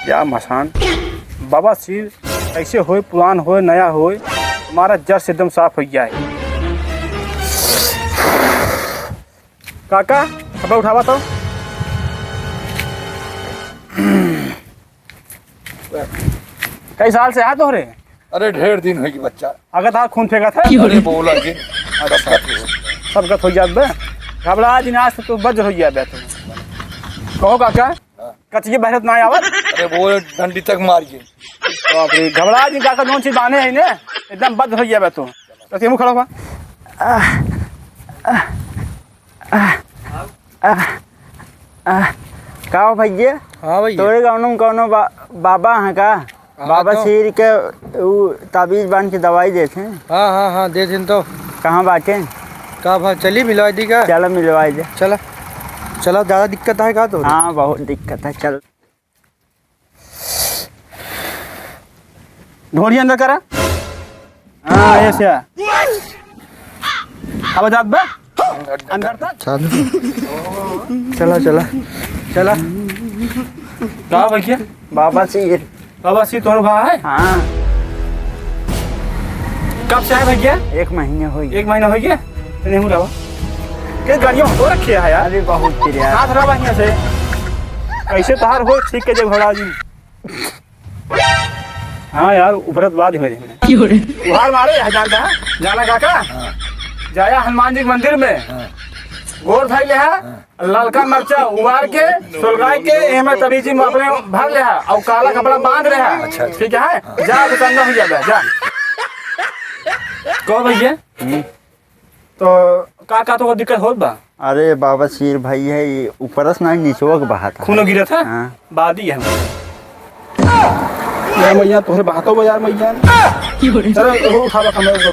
या मसान बाबा सिर ऐसे होए पुरान होए नया होए हमारा जड़ से एकदम साफ हो गया है। काका खबर उठावा तो कई साल से है तोहरे? अरे ढेर दिन है कि बच्चा अगर था खून फेंका था अरे बोला कि सब गत हो जात बे घबरा दिन आज तो बज हो गया बे तो कहो काका कचिए बहरत ना आवत। अरे बोले डंडी तक मारिए बाप रे घबरा दिन काका जोन चीज बाने है ने एकदम बज हो गया बे तो तेमु खड़ा बा का भैया? हाँ भैया तोरे गाँव में कौनो बाबा है का? बाबा तो। सिर के ताबीज बांध के दवाई देते हैं। हाँ दे दिन तो कहाँ बाटे? का भाई चली मिलवा दी का? चलो मिलवाई दे। चला चला ज़्यादा दिक्कत है का तो? हाँ बहुत दिक्कत है। चल ढोरी अंदर करा। हाँ ऐसे अब जात बे अंदर तक चला चला चला का भैया बाबा सिर। बाबा सिर तोर भाई है? हाँ कब से है भैया? 1 महीने हो गए। 1 महीना हो गया नहीं रहा के गाड़ियों हो रखे है यार। अरे बहुत प्रिया हाथ रहा यहाँ से ऐसे तहार हो ठीक के जब घोड़ा जी। हाँ यार उपरत बाद हो उहार मारे है जानता है जाना काका जाया हनुमान जी के मंदिर में गोर धर ले है ललका मरचा उबार के सुलगाई के एमे तभी जी अपने भर ले है और काला कपड़ा बांध रहे है। ठीक है जा दुकान हो जाए जा कहो भैया तो का तो दिक्कत हो बा? अरे बाबा सिर भाई है ये ऊपर से ना नीचवा के बहा था। खून गिरा था? हाँ। बादी है मैया तोहरे बहातो बाजार मैया चलो उठावा कमरे को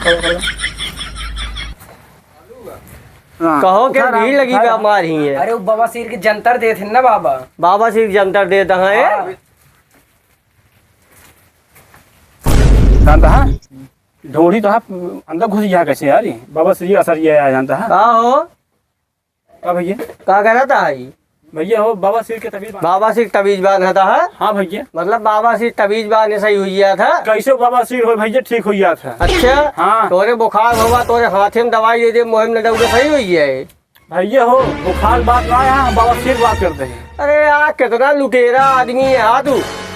कहो के भीड़ लगी का मारी है। अरे वो बाबा सिर के जंतर दे थे ना बाबा। बाबा सिर जंतर देता है जानता है ढोड़ी तो आप अंदर घुस गया कैसे यार बाबा से ये असर ये आया जानता है का हो का भैया का कहता है भैया हो बाबा सिर के तबीयत बाबा सिर तबीज बांधता है। हाँ भैया मतलब बाबा सिर तबीज बांधने सही हुई था। कैसे बाबा सिर हो भैया ठीक हो गया था। अच्छा हाँ तोरे बुखार होगा तोरे हाथे में दवाई दे दे मुहिम न डूबे सही हुई है। भैया हो बुखार बात ना है बाबा सिर बात करते हैं। अरे यार कितना लुटेरा आदमी है हाँ तू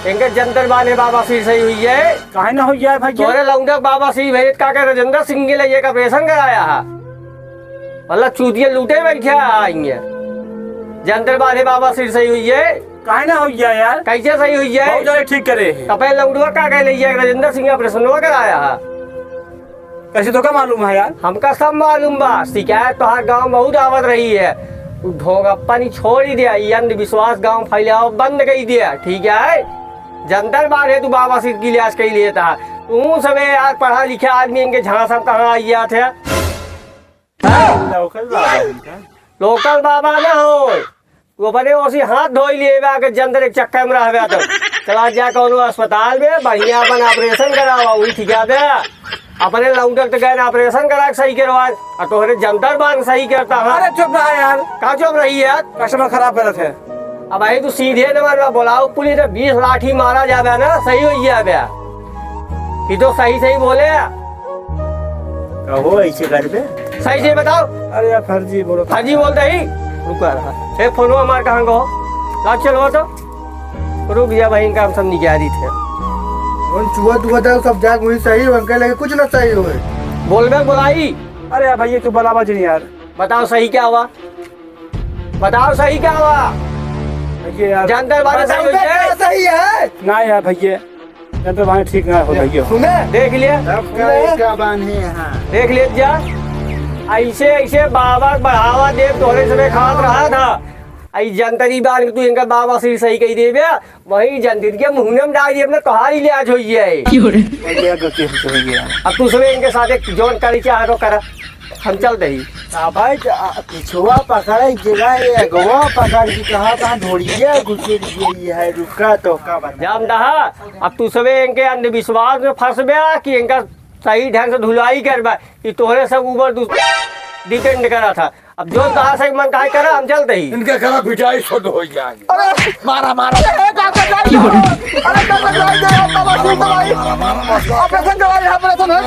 इनके जंतर बांधे बाबा सिर सही हुई है। काहे ना हो गया है भैया? तोरे लौंडा बाबा सिर भेज का राजेंद्र सिंह के लिए ऑपरेशन कराया है। मतलब चूतिया लूटे बैठे आएंगे जंतर बांधे बाबा सिर सही हुई है। काहे ना हो गया यार? कैसे सही हुई है? बहुत जगह ठीक करे कपे लौंडुआ का कह लीजिए राजेंद्र सिंह ऑपरेशन कराया है। कैसे तो क्या मालूम है यार? हमका सब मालूम बा। शिकायत तो हर गाँव बहुत आवत रही है। ढोंगप्पन छोड़ ही दिया ये अंधविश्वास गाँव फैलाओ बंद कर दिया। ठीक है जंतर बांधे तू बाबा सिर की इलाज कर लिए था तू सबे यार पढ़ा लिखा आदमी इनके झां सब कहाँ आइया थे। लोकल बाबा ना हो तू अपने उसी हाथ धो लिए आके जंतर एक चक्कर में रह गया तो चला जा कौन अस्पताल में बढ़िया अपन ऑपरेशन करावा वही ठीक है। अपने लौंडक तो गए ऑपरेशन करा के सही करवा और तोहरे जंतर बांध सही करता है। अरे चुप रहा यार कहाँ चुप रही है? कस्टमर खराब कर रहे थे। अब भाई तू सीधे नंबर में बोलाओ पुलिस ने 20 लाठी मारा जावे ना सही हो गया कि तो सही बोले कहो ऐसे कर दे सही से बताओ। अरे यार फर्जी बोलो हाजी बोलते ही रुका रहा एक फोन हमारे कहाँ को लाग चलो तो रुक जा भाई इनका हम सब निकाली थे चुहा दुआ था सब जाग मुझे सही हो अंकल लगे कुछ ना सही हो बोल में बोलाई। अरे यार भैया तू बलावा जी यार बताओ सही क्या हुआ बताओ सही क्या हुआ? भैया यार जंतर बांधे सही हुई है? सही है ना यार भैया जंतर बांधे ठीक ना हो भैया। सुने देख लिया क्या बांधे यहाँ देख ले जा ऐसे ऐसे बाबा बढ़ावा दे तोरे समय खात रहा था आई जंतरी बार तू इनका बाबा सिर सही कही दे वही जंतर के मुंह में डाल दिए अपने तोहारी लिहाज हो अब तू समय इनके साथ एक जोन करी चाह तो कर हम चलते ही भाई पिछुआ पकड़े जगह गोवा पकड़ के कहाँ ढोड़िया घुसे है रुका तो का जाम दहा अब तू सबे इनके अंधविश्वास में फंस गया कि इनका सही ढंग से धुलाई करवा कि तोहरे सब ऊपर डिपेंड करा था। अब जो कहा सही मन कहा करा हम चलते ही इनके खरा पिटाई शुद्ध हो जाएंगे मारा मारा अरे दवाई दे, दवाई ऑपरेशन करवाई, ऑपरेशन है।